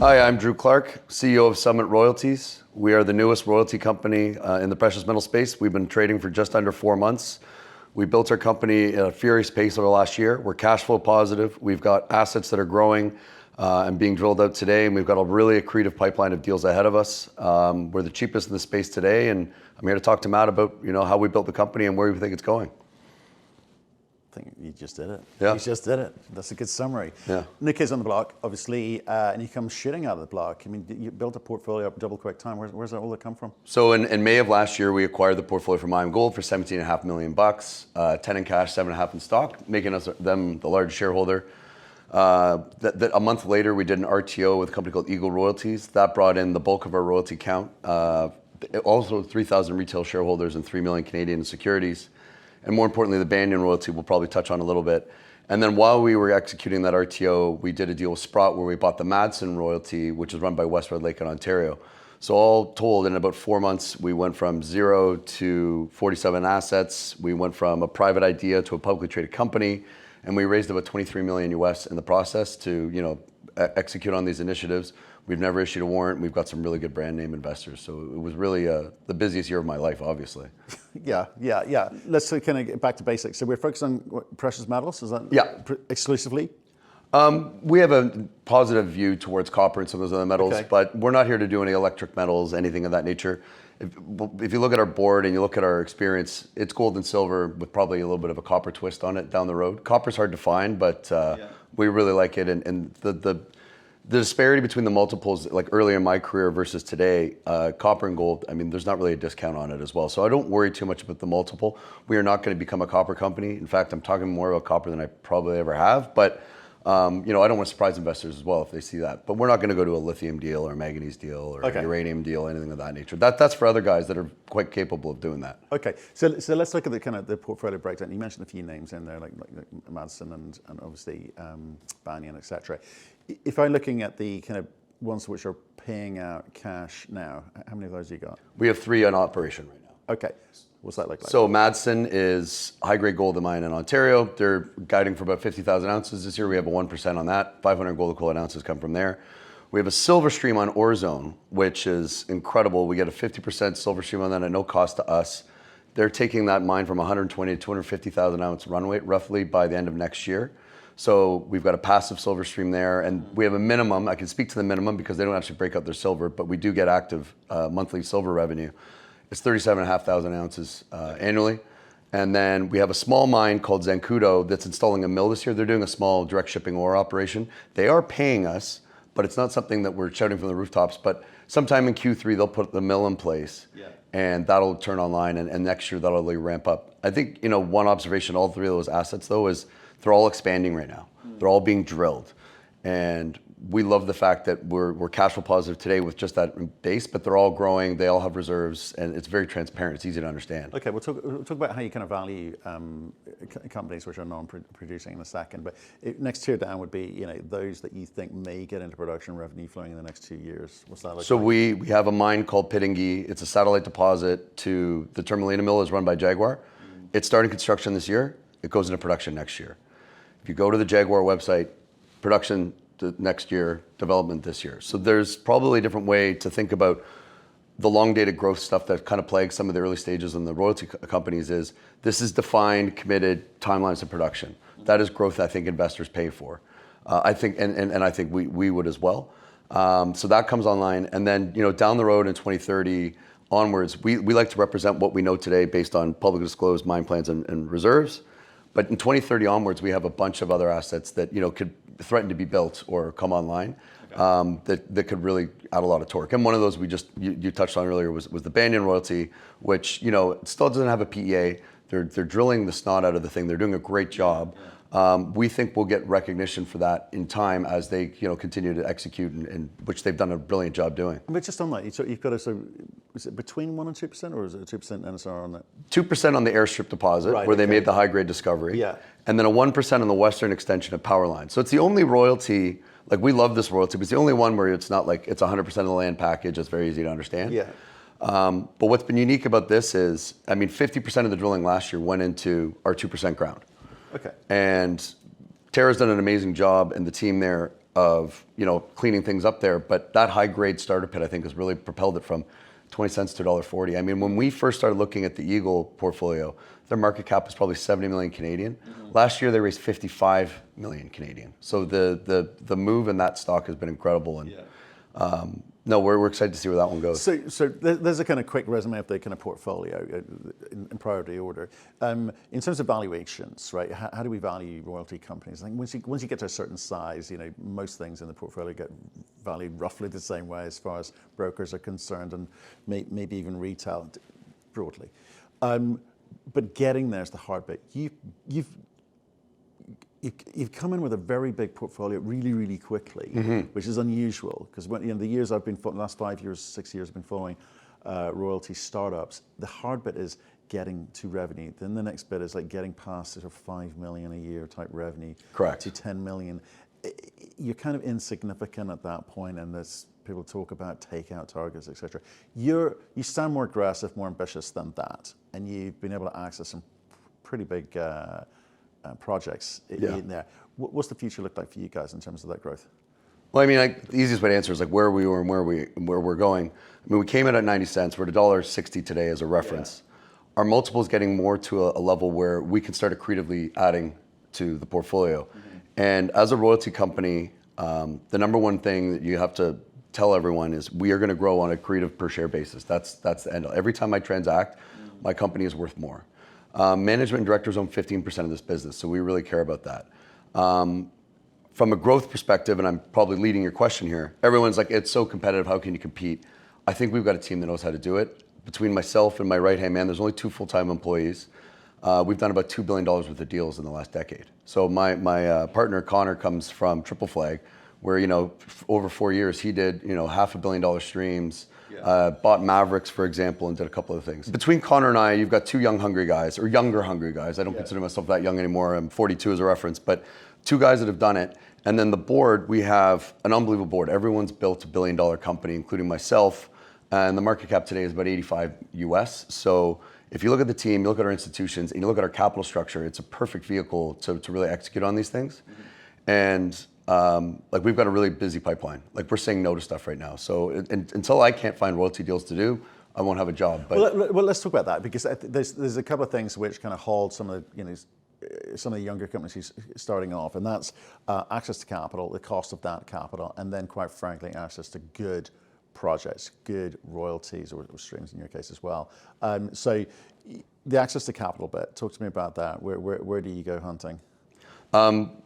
Hi, I'm Drew Clark, CEO of Summit Royalties. We are the newest royalty company in the precious metal space. We've been trading for just under 4 months. We built our company at a furious pace over the last year. We're cash flow positive. We've got assets that are growing and being drilled out today, and we've got a really accretive pipeline of deals ahead of us. We're the cheapest in the space today, and I'm here to talk to Matt about how we built the company and where we think it's going. I think you just did it. Yeah. You just did it. That's a good summary. Yeah. Nick is on the block, obviously, and he comes shooting out of the block. I mean, you built a portfolio up double quick time. Where's that all that come from? So in May of last year, we acquired the portfolio from IAMGOLD for $17.5 million, 10 in cash, 7.5 in stock, making them the largest shareholder. A month later, we did an RTO with a company called Eagle Royalties. That brought in the bulk of our royalty count. Also 3,000 retail shareholders and 3 million Canadian in securities. And more importantly, the Banyan royalty we'll probably touch on a little bit. And then while we were executing that RTO, we did a deal with Sprott where we bought the Madsen royalty, which is run by West Red Lake in Ontario. So all told, in about 4 months, we went from 0 to 47 assets. We went from a private idea to a publicly traded company, and we raised about 23 million US in the process to execute on these initiatives. We've never issued a warrant. We've got some really good brand name investors. So it was really the busiest year of my life, obviously. Yeah. Let's kind of get back to basics. So we're focused on precious metals, is that exclusively? We have a positive view towards copper and some of those other metals, Okay. but we're not here to do any electric metals, anything of that nature. If you look at our board and you look at our experience, it's gold and silver with probably a little bit of a copper twist on it down the road. Copper's hard to find, but we really like it. And the disparity between the multiples, like early in my career versus today, copper and gold, I mean, there's not really a discount on it as well. So I don't worry too much about the multiple. We are not going to become a copper company. In fact, I'm talking more about copper than I probably ever have. But I don't want to surprise investors as well if they see that. But we're not going to go to a lithium deal or a manganese deal or a uranium deal, anything of that nature. That's for other guys that are quite capable of doing that. Okay, so let's look at the kind of the portfolio breakdown. You mentioned a few names in there, like Madsen and obviously Banyan, etc. If I'm looking at the kind of ones which are paying out cash now, how many of those you got? We have 3 in operation right now. Okay. What's that look like? So Madsen is high-grade gold mine in Ontario. They're guiding for about 50,000 ounces this year. We have a 1% on that. 500 gold equivalent ounces come from there. We have a silver stream on Orezone, which is incredible. We get a 50% silver stream on that at no cost to us. They're taking that mine from 120 to 250,000 ounce run rate roughly by the end of next year. So we've got a passive silver stream there, and we have a minimum. I can speak to the minimum because they don't actually break out their silver, but we do get active monthly silver revenue. It's 37,500 ounces annually. And then we have a small mine called Zancudo that's installing a mill this year. They're doing a small direct shipping ore operation. They are paying us, but it's not something that we're shouting from the rooftops. But sometime in Q3, they'll put the mill in place, and that'll turn online, and next year that'll really ramp up. I think one observation, all 3 of those assets though, is they're all expanding right now. They're all being drilled. And we love the fact that we're cash flow positive today with just that base, but they're all growing, they all have reserves, and it's very transparent, it's easy to understand. Okay, we'll talk about how you kind of value companies which are non-producing in a second, but next tier down would be those that you think may get into production revenue flowing in the next 2 years. What's that look So like? we have a mine called Pitangui. It's a satellite deposit to the Tourmaline mill, is run by Jaguar. It's starting construction this year. It goes into production next year. If you go to the Jaguar website, production next year, development this year. So there's probably a different way to think about the long-dated growth stuff that kind of plagues some of the early stages in the royalty companies. Is this is defined, committed timelines to production. That is growth I think investors pay for. I think, and I think we would as well. So that comes online, and then down the road in 2030 onwards, we like to represent what we know today based on publicly disclosed mine plans and reserves. But in 2030 onwards, we have a bunch of other assets that could threaten to be built or come online that could really add a lot of torque. And one of those you touched on earlier was the Banyan royalty, which it still doesn't have a PEA. They're drilling the snot out of the thing. They're doing a great job. We think we'll get recognition for that in time as they continue to execute, and which they've done a brilliant job doing. But just on that, you've got is it between 1% and 2%, or is it a 2% NSR on that? 2% on the airstrip deposit, where they made the high-grade discovery. Yeah. And then a 1% on the western extension of Powerline. So it's the only royalty, like we love this royalty, but it's the only one where it's not like it's 100% of the land package. It's very easy to understand. Yeah. But what's been unique about this is, 50% of the drilling last year went into our 2% ground. Okay. And Tara's done an amazing job, and the team there of cleaning things up there. But that high grade starter pit, I think, has really propelled it from 20 cents to $1.40. I mean, when we first started looking at the Eagle portfolio, their market cap was probably 70 million Canadian. Last year they raised 55 million Canadian. So the move in that stock has been incredible, and no, we're excited to see where that one goes. So there's a kind of quick resume of the kind of portfolio in priority order. In terms of valuations, right? How do we value royalty companies? I think once you get to a certain size, most things in the portfolio get valued roughly the same way as far as brokers are concerned, and maybe even retail broadly. But getting there is the hard bit. You've come in with a very big portfolio really, really quickly, which is unusual because the years I've been, the last 5 years, 6 years I've been following royalty startups, the hard bit is getting to revenue. Then the next bit is like getting past sort of 5 million a year type revenue. Correct. To 10 million. You're kind of insignificant at that point, and there's people talk about takeout targets, etc. You sound more aggressive, more ambitious than that, and you've been able to access some pretty big projects in there. What's the future look like for you guys in terms of that growth? Well, I mean, the easiest way to answer is like where we were and where we're going. I mean, we came in at 90 cents. We're at $1.60 today as a reference. Our multiple is getting more to a level where we can start accretively adding to the portfolio. And as a royalty company, the number one thing that you have to tell everyone is we are going to grow on a accretive per share basis. That's the end. Every time I transact, my company is worth more. Management and directors own 15% of this business, so we really care about that. From a growth perspective, and I'm probably leading your question here, everyone's like, it's so competitive, how can you compete? I think we've got a team that knows how to do it. Between myself and my right-hand man, there's only 2 full-time employees. We've done about $2 billion worth of deals in the last decade. So my partner, Connor, comes from Triple Flag, where, over 4 years, he did, $500 million streams, bought Mavericks, for example, and did a couple of things. Between Connor and I, you've got 2 young hungry guys, or younger hungry guys. I don't consider myself that young anymore. I'm 42 as a reference, but 2 guys that have done it. And then the board, we have an unbelievable board. Everyone's built a $1 billion company, including myself. And the market cap today is about 85 US. So if you look at the team, you look at our institutions, and you look at our capital structure, it's a perfect vehicle to really execute on these things. And we've got a really busy pipeline. Like, we're saying no to stuff right now. So until I can't find royalty deals to do, I won't have a job. But well, let's talk about that, because there's a couple of things which kind of hold some of the younger companies who's starting off, and that's access to capital, the cost of that capital, and then, quite frankly, access to good projects, good royalties, or streams in your case as well. So the access to capital bit, talk to me about that. Where do you go hunting?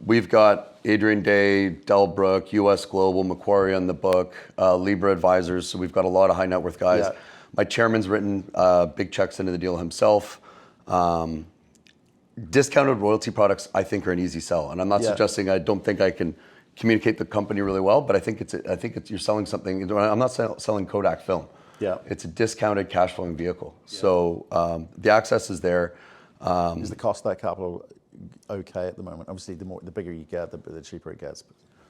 We've got Adrian Day, Delbrook, US Global, Macquarie on the book, Libra Advisors. So we've got a lot of high net worth guys. Yeah. My chairman's written big checks into the deal himself. Discounted royalty products, I think, are an easy sell. And I'm not suggesting I don't think I can communicate the company really well, but I think you're selling something. I'm not selling Kodak film. Yeah. It's a discounted cash flowing vehicle. Yeah. So the access is there. Is the cost of that capital okay at the moment? Obviously, the bigger you get, the cheaper it gets.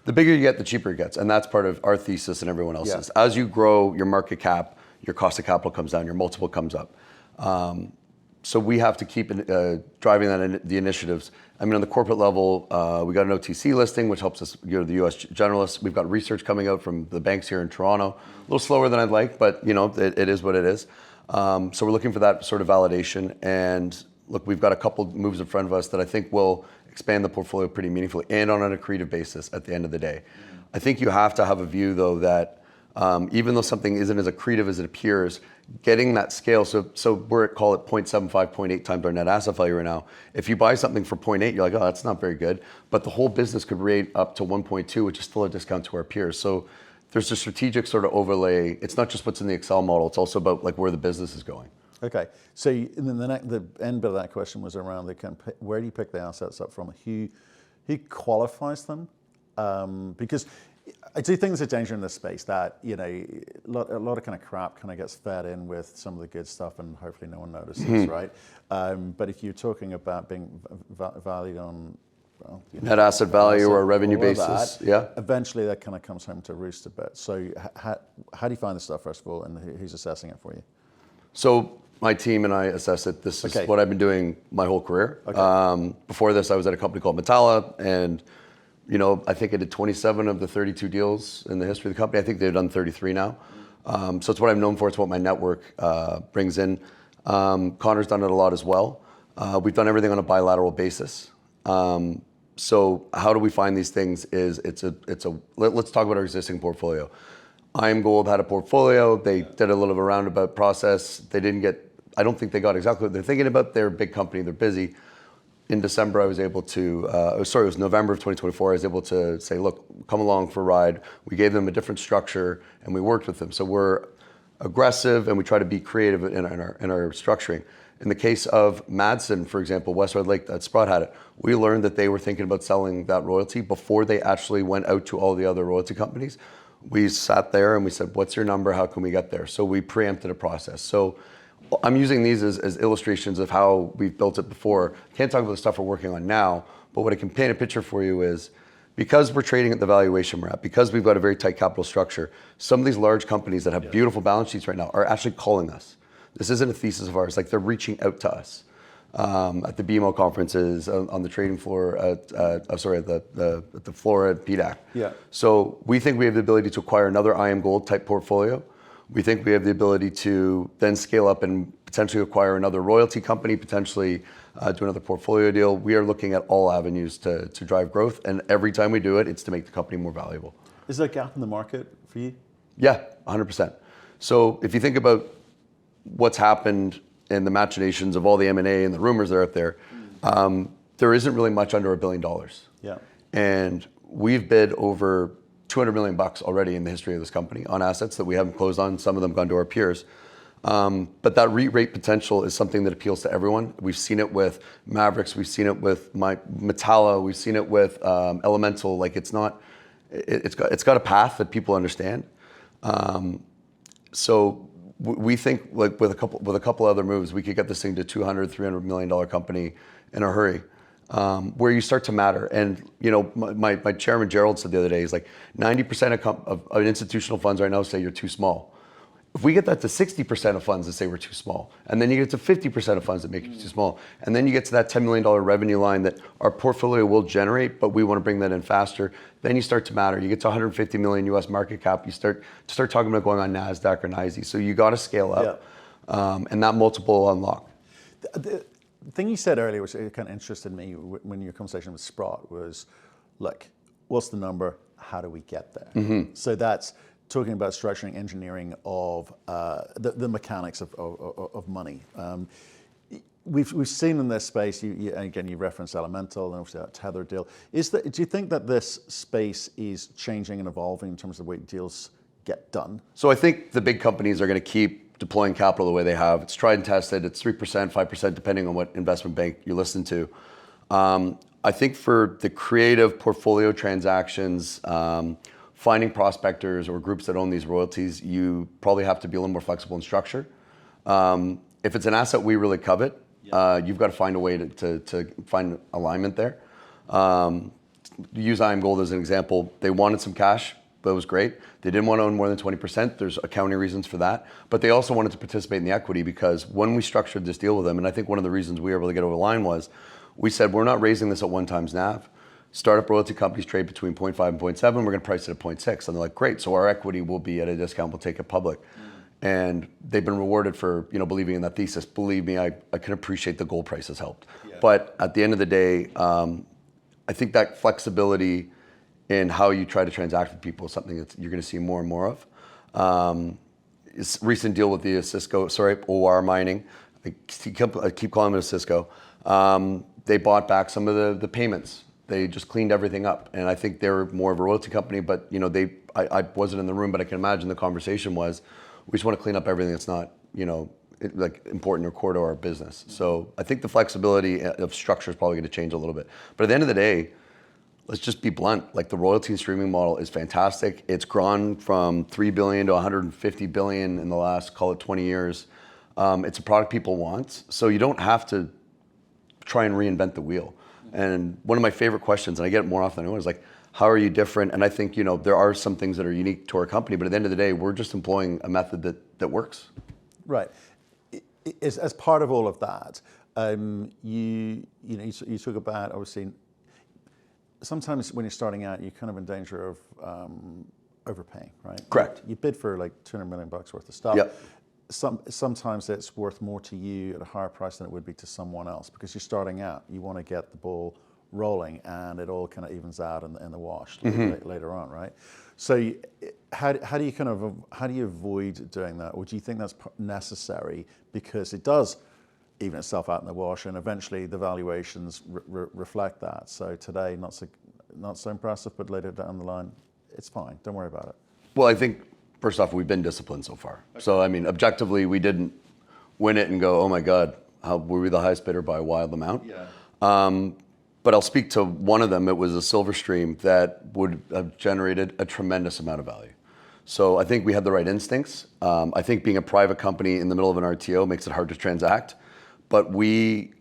The bigger you get, the cheaper it gets. And that's part of our thesis and everyone else's. Yeah. As you grow your market cap, your cost of capital comes down, your multiple comes up. So we have to keep driving the initiatives. I mean, on the corporate level, we got an OTC listing, which helps us go to the US generalists. We've got research coming out from the banks here in Toronto. A little slower than I'd like, but it is what it is. So we're looking for that sort of validation. And look, we've got a couple moves in front of us that I think will expand the portfolio pretty meaningfully and on an accretive basis at the end of the day. I think you have to have a view, though, that even though something isn't as accretive as it appears, getting that scale, so we're at, call it 0.75, 0.8 times our net asset value right now. If you buy something for 0.8, you're like, oh, that's not very good. But the whole business could rate up to 1.2, which is still a discount to our peers. So there's a strategic sort of overlay. It's not just what's in the Excel model. It's also about like where the business is going. Okay, so then the end bit of that question was around where do you pick the assets up from? Who qualifies them? Because I do think there's a danger in this space that a lot of kind of crap kind of gets fed in with some of the good stuff, and hopefully no one notices, right? But if you're talking about being valued on net asset value or a revenue basis, eventually that kind of comes home to roost a bit. So how do you find the stuff, first of all, and who's assessing it for you? So my team and I assess it. This is what I've been doing my whole career. Okay. Before this, I was at a company called Metalla, and I think I did 27 of the 32 deals in the history of the company. I think they've done 33 now. So it's what I'm known for. It's what my network brings in. Connor's done it a lot as well. We've done everything on a bilateral basis. So how do we find these things is let's talk about our existing portfolio. IAMGOLD had a portfolio. They did a little of a roundabout process. I don't think they got exactly what they're thinking about. They're a big company. They're busy. In December, I was able to, it was November of 2024, I was able to say, look, come along for a ride. We gave them a different structure and we worked with them. So we're aggressive and we try to be creative in our structuring. In the case of Madsen, for example, West Red Lake, that Sprott had it, we learned that they were thinking about selling that royalty before they actually went out to all the other royalty companies. We sat there and we said, what's your number? How can we get there? So we preempted a process. So I'm using these as illustrations of how we've built it before. Can't talk about the stuff we're working on now, but what I can paint a picture for you is because we're trading at the valuation we're at, because we've got a very tight capital structure, some of these large companies that have beautiful balance sheets right now are actually calling us. This isn't a thesis of ours. Like they're reaching out to us at the BMO conferences, on the trading floor, at the floor at PDAC. Yeah. So we think we have the ability to acquire another IAMGOLD type portfolio. We think we have the ability to then scale up and potentially acquire another royalty company, potentially do another portfolio deal. We are looking at all avenues to drive growth. And every time we do it, it's to make the company more valuable. Is there a gap in the market for you? Yeah, 100%. So if you think about what's happened in the machinations of all the M&A and the rumors that are out there, there isn't really much under $1 billion. Yeah. And we've bid over $200 million already in the history of this company on assets that we haven't closed on. Some of them gone to our peers. But that re-rate potential is something that appeals to everyone. We've seen it with Mavericks. We've seen it with Metalla. We've seen it with Elemental. Like it's got a path that people understand. So we think like with a couple other moves, we could get this thing to $200-300 million company in a hurry. Where you start to matter. And my chairman Gerald said the other day, he's like 90% of institutional funds right now say you're too small. If we get that to 60% of funds that say we're too small, and then you get to 50% of funds that make you too small, and then you get to that $10 million revenue line that our portfolio will generate, but we want to bring that in faster, then you start to matter. You get to 150 million US market cap, you start talking about going on NASDAQ or NYSE. So you got to scale up, and that multiple will unlock. The thing you said earlier, which kind of interested me when your conversation with Sprott was, look, what's the number? How do we get there? Mm-hmm. So that's talking about structuring, engineering of the mechanics of money. We've seen in this space, again, you referenced Elemental and obviously that Tether deal. Do you think that this space is changing and evolving in terms of the way deals get done? So I think the big companies are going to keep deploying capital the way they have. It's tried and tested. It's 3%, 5%, depending on what investment bank you listen to. I think for the creative portfolio transactions, finding prospectors or groups that own these royalties, you probably have to be a little more flexible in structure. If it's an asset we really covet, you've got to find a way to find alignment there. Use IAMGOLD as an example. They wanted some cash. That was great. They didn't want to own more than 20%. There's accounting reasons for that. But they also wanted to participate in the equity because when we structured this deal with them, and I think one of the reasons we were able to get over the line was, we said, we're not raising this at 1x NAV. Startup royalty companies trade between 0.5 and 0.7. We're going to price it at 0.6. And they're like, great. So our equity will be at a discount. We'll take it public. And they've been rewarded for believing in that thesis. Believe me, I can appreciate the gold price has helped. Yeah. But at the end of the day, I think that flexibility in how you try to transact with people is something that you're going to see more and more of. Recent deal with the Cisco, OR Mining. I keep calling it a Cisco. They bought back some of the payments. They just cleaned everything up. And I think they're more of a royalty company, but I wasn't in the room, but I can imagine the conversation was, we just want to clean up everything that's not, important or core to our business. So I think the flexibility of structure is probably going to change a little bit. But at the end of the day, let's just be blunt. Like the royalty and streaming model is fantastic. It's grown from 3 billion to 150 billion in the last, call it 20 years. It's a product people want. So you don't have to try and reinvent the wheel. And one of my favorite questions, and I get it more often than anyone, is like, how are you different? And I think, there are some things that are unique to our company, but at the end of the day, we're just employing a method that works. Right. As part of all of that, you talk about, obviously, sometimes when you're starting out, you're kind of in danger of overpaying, right? Correct. You bid for like $200 million worth of stuff. Yep. Sometimes it's worth more to you at a higher price than it would be to someone else because you're starting out. You want to get the ball rolling, and it all kind of evens out in the wash later on, right? So how do you avoid doing that, or do you think that's necessary because it does even itself out in the wash, and eventually the valuations reflect that? So today not so impressive, but later down the line it's fine. Don't worry about it. Well, I think first off, we've been disciplined so far. Okay. So I mean, objectively, we didn't win it and go, oh my God, how were we the highest bidder by a wild amount? Yeah. But I'll speak to one of them. It was a silver stream that would have generated a tremendous amount of value. So I think we had the right instincts. I think being a private company in the middle of an RTO makes it hard to transact. But we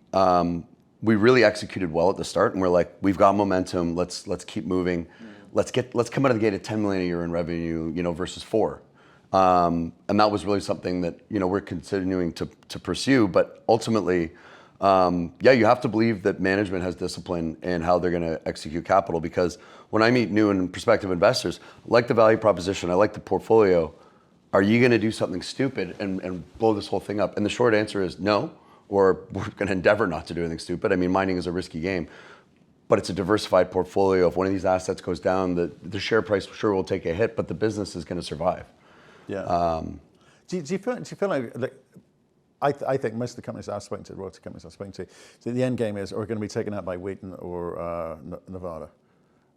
really executed well at the start, and we're like, we've got momentum. Let's keep moving. Let's come out of the gate at 10 million a year in revenue, versus 4. And that was really something that we're continuing to pursue. But ultimately, you have to believe that management has discipline in how they're going to execute capital. Because when I meet new and prospective investors, I like the value proposition, I like the portfolio. Are you going to do something stupid and blow this whole thing up? And the short answer is no, or we're going to endeavor not to do anything stupid. I mean, mining is a risky game, but it's a diversified portfolio. If one of these assets goes down, the share price sure will take a hit, but the business is going to survive. Yeah. Do you feel like I think most of the companies I've spoken to, royalty companies I've spoken to, so the end game is are going to be taken out by Wheaton or Nevada,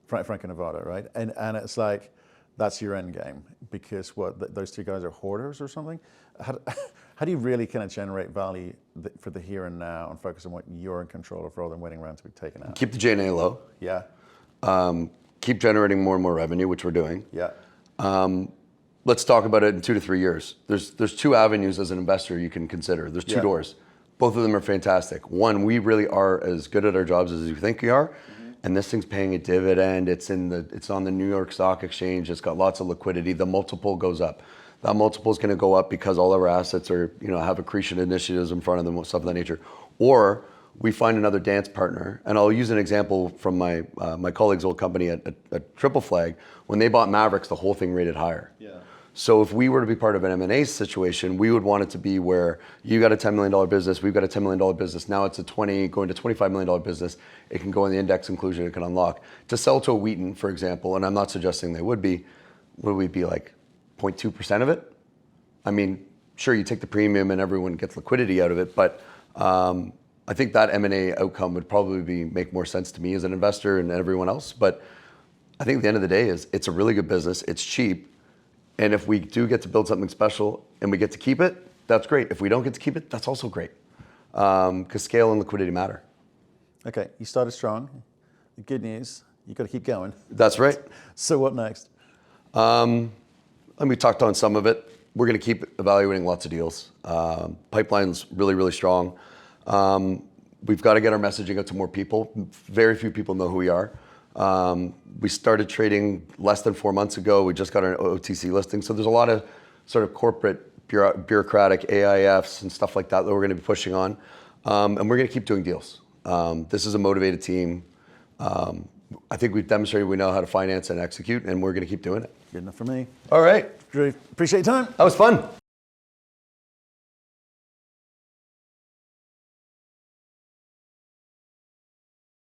Franco-Nevada, right? And it's like, that's your end game because those two guys are hoarders or something? How do you really kind of generate value for the here and now and focus on what you're in control of rather than waiting around to be taken out? Keep the G&A low. Yeah. Keep generating more and more revenue, which we're doing. Yeah. Let's talk about it in 2 to 3 years. There's 2 avenues as an investor you can consider. There's 2 doors. Both of them are fantastic. One, we really are as good at our jobs as you think we are, and this thing's paying a dividend. It's on the New York Stock Exchange. It's got lots of liquidity. The multiple goes up. That multiple is going to go up because all of our assets are have accretion initiatives in front of them, stuff of that nature. Or we find another dance partner, and I'll use an example from my colleague's old company at Triple Flag. When they bought Mavericks, the whole thing rated higher. Yeah. So if we were to be part of an M&A situation, we would want it to be where you got a $10 million business, we've got a $10 million business, now it's going to $25 million business, it can go in the index inclusion, it can unlock. To sell to a Wheaton, for example, and I'm not suggesting they would be like 0.2% of it? I mean, sure, you take the premium and everyone gets liquidity out of it, but I think that M&A outcome would probably make more sense to me as an investor and everyone else. But I think at the end of the day it's a really good business, it's cheap, and if we do get to build something special and we get to keep it, that's great. If we don't get to keep it, that's also great. Because scale and liquidity matter. Okay, you started strong. The good news, you got to keep going. That's right. So what next? We talked on some of it. We're going to keep evaluating lots of deals. Pipeline's really, really strong. We've got to get our messaging out to more people. Very few people know who we are. We started trading less than 4 months ago. We just got our OTC listing. So there's a lot of sort of corporate, bureaucratic AIFs and stuff like that we're going to be pushing on. And we're going to keep doing deals. This is a motivated team. I think we've demonstrated we know how to finance and execute, and we're going to keep doing it. Good enough for me. All right. Drew, appreciate your time. That was fun.